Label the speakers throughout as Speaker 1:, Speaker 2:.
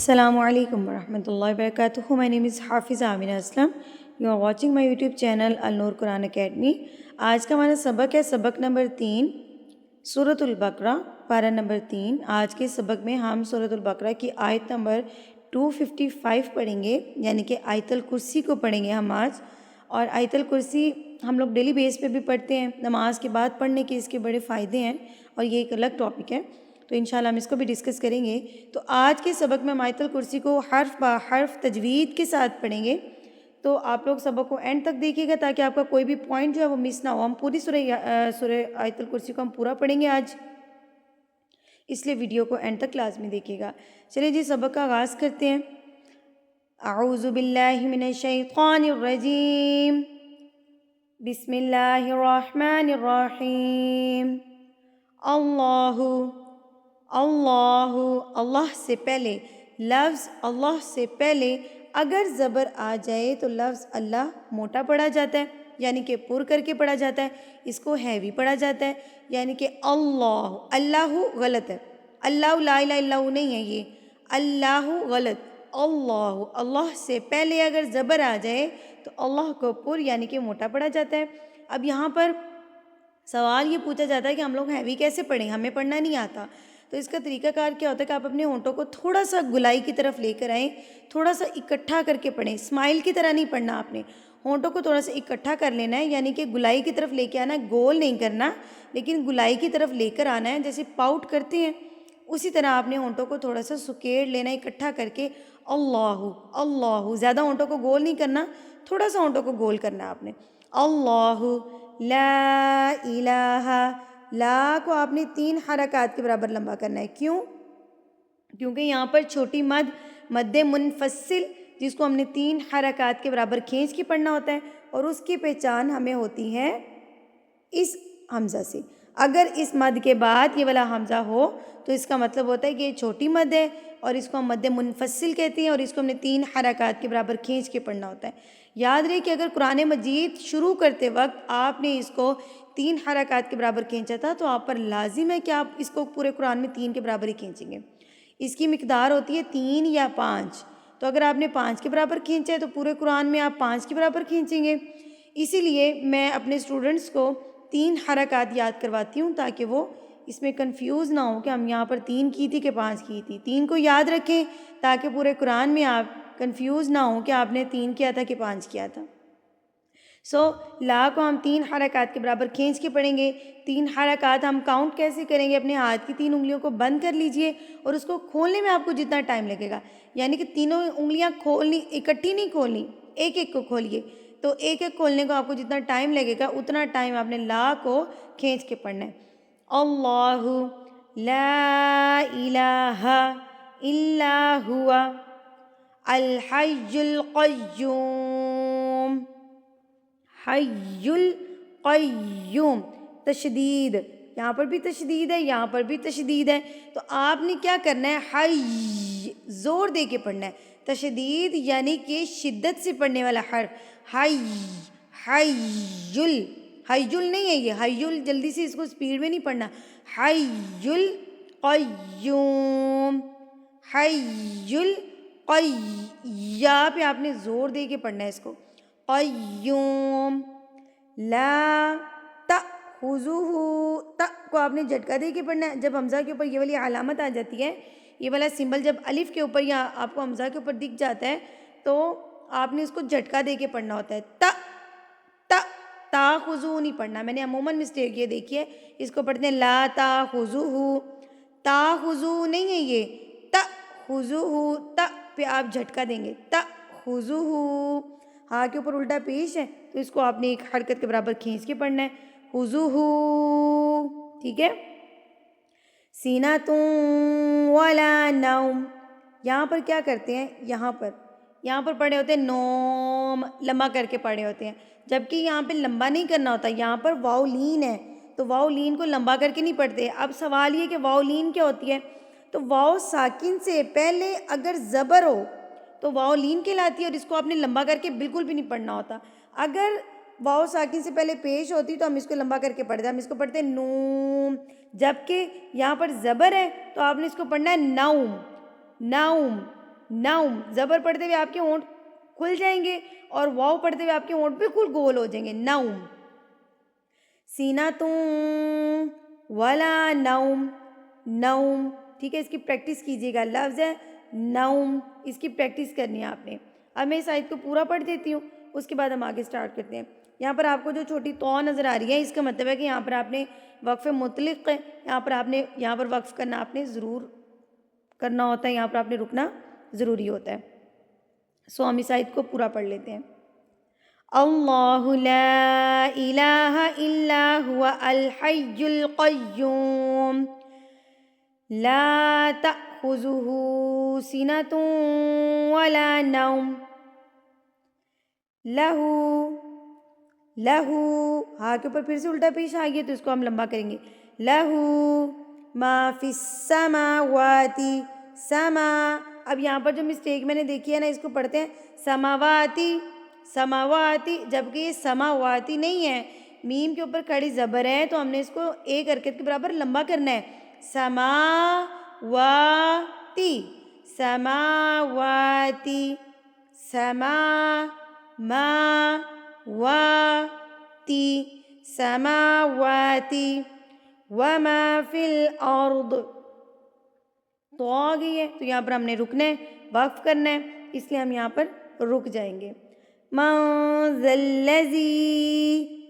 Speaker 1: Assalamu alaikum warahmatullahi wabarakatuh. My name is Hafiza Amina Aslam. You are watching my YouTube channel Al Noor Quran Academy. آج کا ہمارا سبق ہے سبق number 3 سورۃ البقرہ پارہ نمبر 3۔ آج کے سبق میں ہم سورۃ البقرہ کی آیت نمبر 255 پڑھیں گے، یعنی کہ آیت الکرسی کو پڑھیں گے ہم آج۔ اور آیت الکرسی ہم لوگ ڈیلی بیس پہ بھی پڑھتے ہیں، نماز کے بعد پڑھنے کے اس کے بڑے فائدے ہیں اور یہ ایک الگ ٹاپک ہے، تو انشاءاللہ ہم اس کو بھی ڈسکس کریں گے۔ تو آج کے سبق میں ہم آیت الکرسی کو حرف با حرف تجوید کے ساتھ پڑھیں گے، تو آپ لوگ سبق کو اینڈ تک دیکھیے گا تاکہ آپ کا کوئی بھی پوائنٹ جو ہے وہ مس نہ ہو۔ ہم پوری سورہ آیت الکرسی کو ہم پورا پڑھیں گے آج، اس لیے ویڈیو کو اینڈ تک لازمی دیکھیے گا۔ چلیے جی سبق کا آغاز کرتے ہیں۔ اعوذ باللہ من الشیطان الرجیم، بسم اللہ الرحمن الرحیم۔ اللہ، اللہ، اللہ سے پہلے لفظ اللہ سے پہلے اگر زبر آ جائے تو لفظ اللہ موٹا پڑھا جاتا ہے، یعنی کہ پر کر کے پڑھا جاتا ہے، اس کو ہیوی پڑھا جاتا ہے، یعنی کہ اللہ، اللہ غلط ہے، اللہ لا الہ الا اللہ نہیں ہے، یہ اللہ غلط، اللہ، اللہ سے پہلے اگر زبر آ جائے تو اللہ کو پر یعنی کہ موٹا پڑھا جاتا ہے۔ اب یہاں پر سوال یہ پوچھا جاتا ہے کہ ہم لوگ ہیوی کیسے پڑھیں، ہمیں پڑھنا نہیں آتا، تو اس کا طریقہ کار کیا ہوتا ہے کہ آپ اپنے ہونٹوں کو تھوڑا سا گلائی کی طرف لے کر آئیں، تھوڑا سا اکٹھا کر کے پڑھیں، اسمائل کی طرح نہیں پڑھنا، آپ نے ہونٹوں کو تھوڑا سا اکٹھا کر لینا ہے، یعنی کہ گلائی کی طرف لے کے آنا ہے، گول نہیں کرنا لیکن گلائی کی طرف لے کر آنا ہے، جیسے پاؤٹ کرتے ہیں اسی طرح آپ نے ہونٹوں کو تھوڑا سا سکیڑ لینا ہے اکٹھا کر کے، اللہ، اللہ، زیادہ ہونٹوں کو گول نہیں کرنا، تھوڑا سا ہونٹوں کو گول کرنا ہے آپ نے، اللہ، لا الہ، لا کو آپ نے 3 حرکات کے برابر لمبا کرنا ہے، کیوں؟ کیونکہ یہاں پر چھوٹی مد، مد منفصل، جس کو ہم نے 3 حرکات کے برابر کھینچ کے پڑھنا ہوتا ہے، اور اس کی پہچان ہمیں ہوتی ہے اس حمزہ سے۔ اگر اس مد کے بعد یہ والا حمزہ ہو تو اس کا مطلب ہوتا ہے کہ یہ چھوٹی مد ہے، اور اس کو ہم مد منفصل کہتے ہیں، اور اس کو ہم نے 3 حرکات کے برابر کھینچ کے پڑھنا ہوتا ہے۔ یاد رہے کہ اگر قرآن مجید شروع کرتے وقت آپ نے اس کو 3 حرکات کے برابر کھینچا تھا تو آپ پر لازم ہے کہ آپ اس کو پورے قرآن میں 3 کے برابر ہی کھینچیں گے۔ اس کی مقدار ہوتی ہے 3 یا 5، تو اگر آپ نے 5 کے برابر کھینچا ہے تو پورے قرآن میں آپ 5 کے برابر کھینچیں گے۔ اسی لیے میں اپنے اسٹوڈنٹس کو 3 حرکات یاد کرواتی ہوں تاکہ وہ اس میں کنفیوز نہ ہو کہ ہم یہاں پر 3 کی تھی کہ 5 کی تھی۔ 3 کو یاد رکھیں تاکہ پورے قرآن میں آپ کنفیوز نہ ہوں کہ آپ نے 3 کیا تھا کہ 5 کیا تھا۔ لا کو ہم 3 حرکات کے برابر کھینچ کے پڑھیں گے۔ 3 حرکات ہم کاؤنٹ کیسے کریں گے؟ اپنے ہاتھ کی 3 انگلیوں کو بند کر لیجئے اور اس کو کھولنے میں آپ کو جتنا ٹائم لگے گا، یعنی کہ تینوں انگلیاں کھولنی، اکٹھی نہیں کھولنی، ایک ایک کو کھولیے، تو ایک ایک کھولنے کو آپ کو جتنا ٹائم لگے گا اتنا ٹائم آپ نے لا کو کھینچ کے پڑھنا ہے۔ اللہ، لا الہ الا ہوا الحی القیوم، حی القیوم، تشدید، یہاں پر بھی تشدید ہے، یہاں پر بھی تشدید ہے، تو آپ نے کیا کرنا ہے؟ حی، زور دے کے پڑھنا ہے، تشدید یعنی کہ شدت سے پڑھنے والا حرف، حی، حی حی نہیں ہے یہ، حی جلدی سے اس کو سپیڈ میں نہیں پڑھنا، حی القیوم، حی یا پہ آپ نے زور دے کے پڑھنا ہے اس کو، قیوم، لا تأخذہ، تا کو آپ نے جھٹکا دے کے پڑھنا ہے۔ جب حمزہ کے اوپر یہ والی علامت آ جاتی ہے، یہ والا سمبل جب الف کے اوپر یا آپ کو حمزہ کے اوپر دکھ جاتا ہے تو آپ نے اس کو جھٹکا دے کے پڑھنا ہوتا ہے، تاخذو نہیں پڑھنا، میں نے عموماً مسٹیک یہ دیکھی ہے، اس کو پڑھتے ہیں لا تاخذہ، تاخذو نہیں ہے یہ، تاخذہ، تا پہ آپ جھٹکا دیں گے، تاخذہ، ہاں کے اوپر الٹا پیش ہے تو اس کو آپ نے ایک حرکت کے برابر کھینچ کے پڑھنا ہے، خذوہ، ٹھیک ہے۔ سینۃ ولا نوم، یہاں پر کیا کرتے ہیں؟ یہاں پر پڑھے ہوتے ہیں نوم، لمبا کر کے پڑھے ہوتے ہیں، جبکہ یہاں پہ لمبا نہیں کرنا ہوتا، یہاں پر واو لین ہے تو واو لین کو لمبا کر کے نہیں پڑھتے۔ اب سوال یہ کہ واو لین کیا ہوتی ہے؟ تو واو ساکن سے پہلے اگر زبر ہو تو واو لین کہلاتی ہے، اور اس کو آپ نے لمبا کر کے بالکل بھی نہیں پڑھنا ہوتا۔ اگر واو ساکن سے پہلے پیش ہوتی تو ہم اس کو لمبا کر کے پڑھتے ہیں، ہم اس کو پڑھتے ہیں نوم، جبکہ یہاں پر زبر ہے تو آپ نے اس کو پڑھنا ہے نوم، نوم، نوم، زبر پڑھتے ہوئے آپ کے ہونٹ کھل جائیں گے اور واو پڑھتے ہوئے آپ کے ہونٹ بالکل گول ہو جائیں گے، نوم۔ سیناتون ولا نوم، نوم، ٹھیک ہے، اس کی پریکٹس کیجیے گا، لفظ ہے نوم، اس کی پریکٹس کرنی ہے آپ نے۔ اب میں اس آیت کو پورا پڑھ دیتی ہوں، اس کے بعد ہم آگے سٹارٹ کرتے ہیں۔ یہاں پر آپ کو جو چھوٹی تو نظر آ رہی ہے، اس کا مطلب ہے کہ یہاں پر آپ نے وقف مطلق ہے، یہاں پر وقف کرنا آپ نے ضرور کرنا ہوتا ہے، یہاں پر آپ نے رکنا ضروری ہوتا ہے۔ سو ہم اس آیت کو پورا پڑھ لیتے ہیں۔ اللہ لا الہ الا هو الحی القیوم لا تأخذہ سنۃ ولا نوم لہو ہاں کے اوپر پھر سے الٹا پیش آ گیا تو اس کو ہم لمبا کریں گے، لہو ما فی السماوات، سما، اب یہاں پر جو مسٹیک میں نے دیکھی ہے نا، اس کو پڑھتے ہیں سماواتی، سماواتی، جبکہ یہ سماواتی نہیں ہے، میم کے اوپر کھڑی زبر ہے تو ہم نے اس کو ایک حرکت کے برابر لمبا کرنا ہے، سماواتی، سماواتی، سماواتی، سماواتی، وما فی الارض، تو آ گئی ہے تو یہاں پر ہم نے رکنا ہے، وقف کرنا ہے، اس لیے ہم یہاں پر رک جائیں گے۔ من ذا الذی،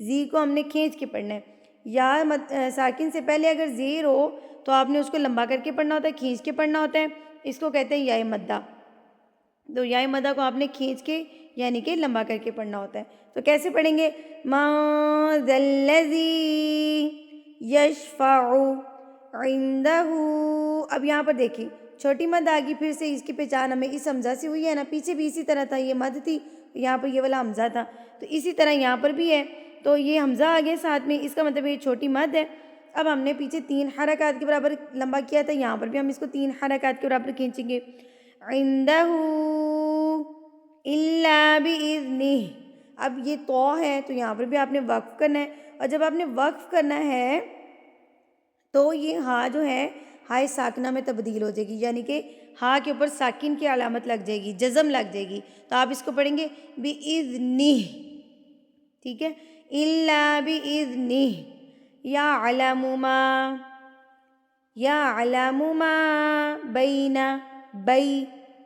Speaker 1: زی کو ہم نے کھینچ کے پڑھنا ہے، یا ساکن سے پہلے اگر زیر ہو تو آپ نے اس کو لمبا کر کے پڑھنا ہوتا ہے، کھینچ کے پڑھنا ہوتا ہے، اس کو کہتے ہیں یائے مدہ، تو یائے مدہ کو آپ نے کھینچ کے یعنی کہ لمبا کر کے پڑھنا ہوتا ہے، تو کیسے پڑھیں گے؟ من ذا الذی یشفع عندہ، اب یہاں پر دیکھیں چھوٹی مد آگی، پھر سے اس کی پہچان ہمیں اس حمزہ سے ہوئی ہے نا، پیچھے بھی اسی طرح تھا، یہ مد تھی، یہاں پر یہ والا حمزہ تھا، تو اسی طرح یہاں پر بھی ہے، تو یہ حمزہ آگے ساتھ میں، اس کا مطلب یہ چھوٹی مد ہے۔ اب ہم نے پیچھے 3 حرکات کے برابر لمبا کیا تھا، یہاں پر بھی ہم اس کو 3 حرکات کے برابر کھینچیں گے، عندہ الا باذنہ، اب یہ تو ہے تو یہاں پر بھی آپ نے وقف کرنا ہے، اور جب آپ نے وقف کرنا ہے تو یہ ہاں جو ہے ہائے ساکنہ میں تبدیل ہو جائے گی، یعنی کہ ہاں کے اوپر ساکن کی علامت لگ جائے گی، جزم لگ جائے گی، تو آپ اس کو پڑھیں گے بِإِذْنِهِ، ٹھیک ہے، إِلَّا بِإِذْنِهِ، يَعْلَمُ مَا بَيْنَ،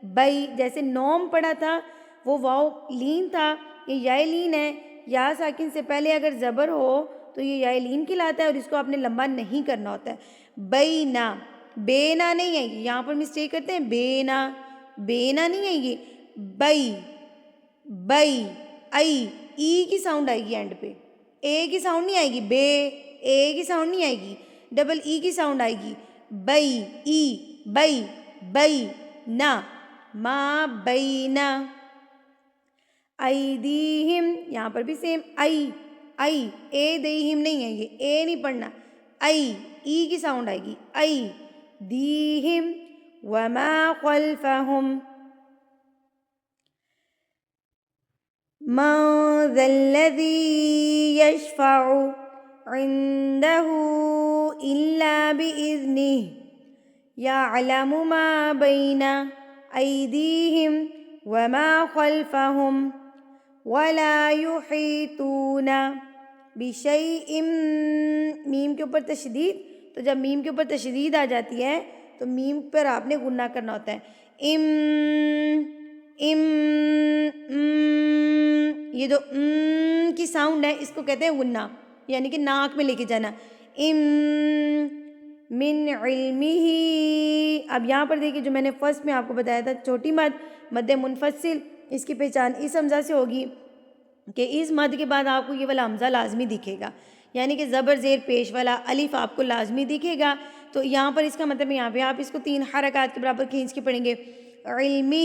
Speaker 1: بئی، جیسے نوم پڑھا تھا وہ واو لین تھا، یہ یائے لین ہے، یا ساکن سے پہلے اگر زبر ہو تو یہ یائے لین کہلاتا ہے، اور اس کو آپ نے لمبا نہیں کرنا ہوتا ہے، بینا، بینا نہیں آئے گی، یہاں پر مسٹیک کرتے ہیں، بینا، بینا نہیں آئے گی، بئی، ای کی ساؤنڈ آئے گی اینڈ پہ، اے کی ساؤنڈ نہیں آئے گی، اے کی ساؤنڈ نہیں آئے گی، ڈبل ای کی ساؤنڈ آئے گی، بئی، نا، ما بینا، ایدیہم، یہاں پر بھی سیم، اے دیہم نہیں ہے، یہ اے نہیں پڑھنا، ای کی ساؤنڈ آئے گی، دیہم، وما خلفہم، من ذا الذی یشفع عندہ الا باذنہ یعلم ما بین ایدیہم وما خلفہم ولا یحیطون بشیء، میم کے اوپر تشدید، تو جب میم کے اوپر تشدید آ جاتی ہے تو میم پر آپ نے غنہ کرنا ہوتا ہے، یہ جو کی ساؤنڈ ہے اس کو کہتے ہیں غنہ، یعنی کہ ناک میں لے کے جانا، من علمہ، اب یہاں پر دیکھیں جو میں نے فرسٹ میں آپ کو بتایا تھا چھوٹی مد منفصل، اس کی پہچان اس حمزہ سے ہوگی کہ اس مد کے بعد آپ کو یہ والا حمزہ لازمی دکھے گا، یعنی کہ زبر زیر پیش والا الف آپ کو لازمی دکھے گا، تو یہاں پر اس کا مطلب یہاں پہ آپ اس کو 3 حرکات کے برابر کھینچ کے پڑھیں گے، علمہ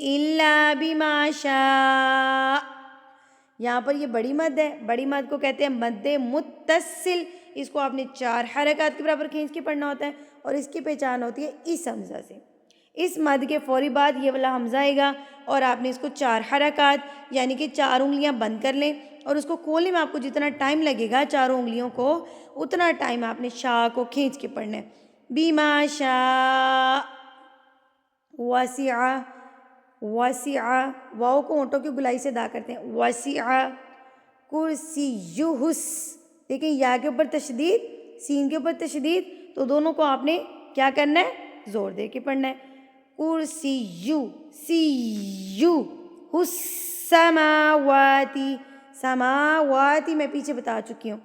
Speaker 1: الا بما شاء، یہاں پر یہ بڑی مد ہے، بڑی مد کو کہتے ہیں مد متصل، اس کو آپ نے 4 حرکات کے برابر کھینچ کے پڑھنا ہوتا ہے، اور اس کی پہچان ہوتی ہے اس حمزہ سے، اس مد کے فوری بعد یہ والا حمزہ آئے گا، اور آپ نے اس کو 4 حرکات یعنی کہ 4 انگلیاں بند کر لیں، اور اس کو کھولنے میں آپ کو جتنا ٹائم لگے گا 4 انگلیوں کو اتنا ٹائم آپ نے شاء کو کھینچ کے پڑھنا ہے، بیما شاء، وسع وسع، واؤ کو ہونٹوں کی گلائی سے ادا کرتے ہیں، وسع کرسیہس، دیکھیں یا کے اوپر تشدید، سین کے اوپر تشدید، تو دونوں کو آپ نے کیا کرنا ہے؟ زور دے کے پڑھنا ہے۔ کرسیو سیو السماواتی، سماواتی میں پیچھے بتا چکی ہوں،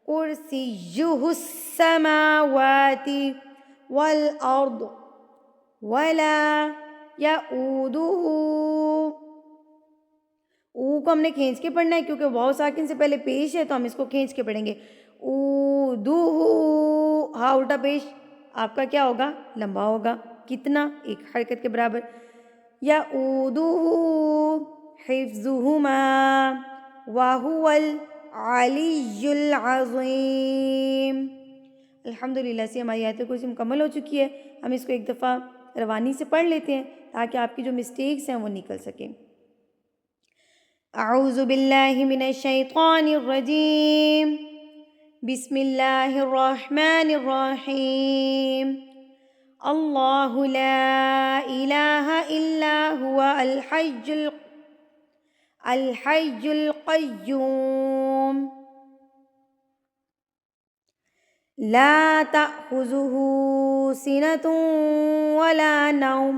Speaker 1: کرسیہ السماواتی والارض ولا یؤودہ، او کو ہم نے کھینچ کے پڑھنا ہے کیونکہ واؤ ساکن سے پہلے پیش ہے، تو ہم اس کو کھینچ کے پڑھیں گے، اودہ، ہاں الٹا پیش آپ کا کیا ہوگا؟ لمبا ہوگا، کتنا؟ ایک حرکت کے برابر، یؤودہ حفظہما وہو العلی العظیم۔ الحمدللہ سے ہماری آیت کرسی مکمل ہو چکی ہے، ہم اس کو ایک دفعہ روانی سے پڑھ لیتے ہیں تاکہ آپ کی جو مسٹیکس ہیں وہ نکل سکیں۔ اعوذ باللہ من الشیطان الرجیم، بسم اللہ الرحمن الرحیم، اللہ لا الہ الا هو الحی القیوم، لا تأخذہ سنۃ ولا نوم،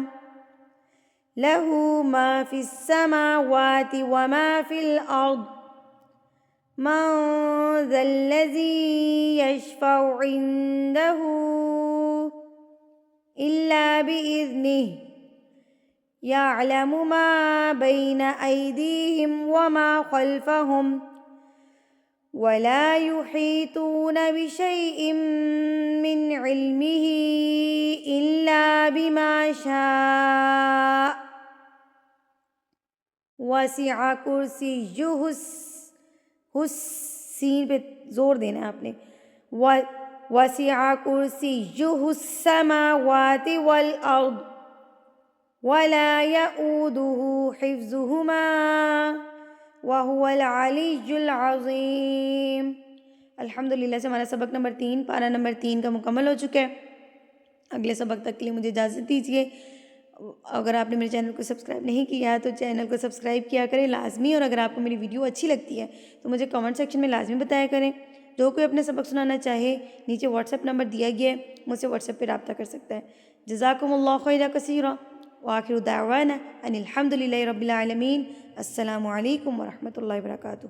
Speaker 1: لہ ما فی السماوات وما فی الارض، من ذا الذی یشفع عنده الا بإذنہ، یعلم ما بین ایدیہم وما خلفہم، ولا يحيطون بشيء من علمه إلا بما شاء، وسع کرسیہ سین پہ زور دینا ہے آپ نے، وسع کرسیہ السماوات والارض ولا یؤودہ حفظہما وہو العلی العظیم۔ الحمدللہ سے ہمارا سبق نمبر 3 پارہ نمبر 3 کا مکمل ہو چکا ہے۔ اگلے سبق تک کے لیے مجھے اجازت دیجیے۔ اگر آپ نے میرے چینل کو سبسکرائب نہیں کیا تو چینل کو سبسکرائب کیا کریں لازمی، اور اگر آپ کو میری ویڈیو اچھی لگتی ہے تو مجھے کمنٹ سیکشن میں لازمی بتایا کریں۔ جو کوئی اپنے سبق سنانا چاہے نیچے واٹس ایپ نمبر دیا گیا ہے، مجھ سے واٹس ایپ پہ رابطہ کر سکتا ہے۔ جزاکم اللہ خیرا کثیرا، وآخر دعوانا ان الحمدللہ رب العالمین۔ السلام علیکم ورحمۃ اللہ وبرکاتہ۔